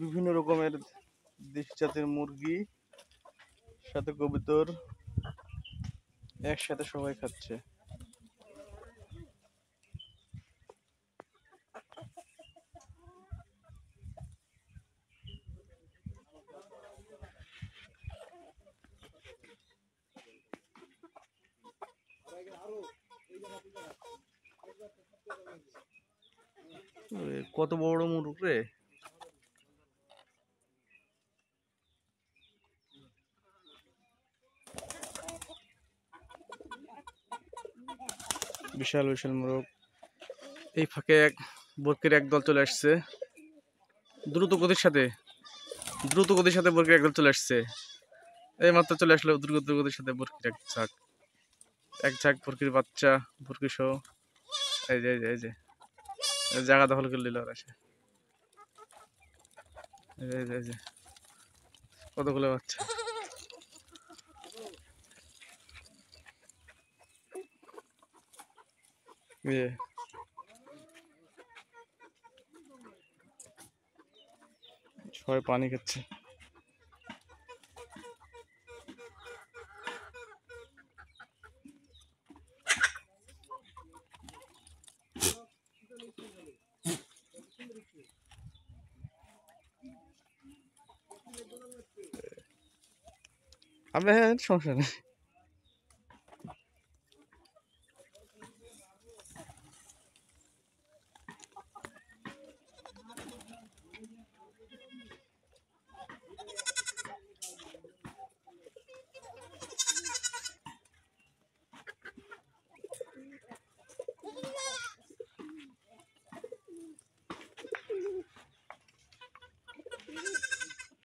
বিভিন্ন রকমের দেশি জাতের মুরগি সাথে কবুতর একসাথে সবাই খাচ্ছে। কত বড় মুরগ রে! বিশাল বিশাল মোরগ। এই ফাঁকে বরকের একদল চলে আসছে দ্রুত গতির সাথে বরকের একদল চলে আসছে। এই মাত্র চলে আসলো দ্রুত গতির সাথে বরকির এক ঝাঁক বরকির বাচ্চা, বরকি সহ। এই যে জায়গা দখল করে নিল ওরা। এই যে কতগুলো বাচ্চা। সবাই পানি খাচ্ছে। আমি সমস্যা নেই।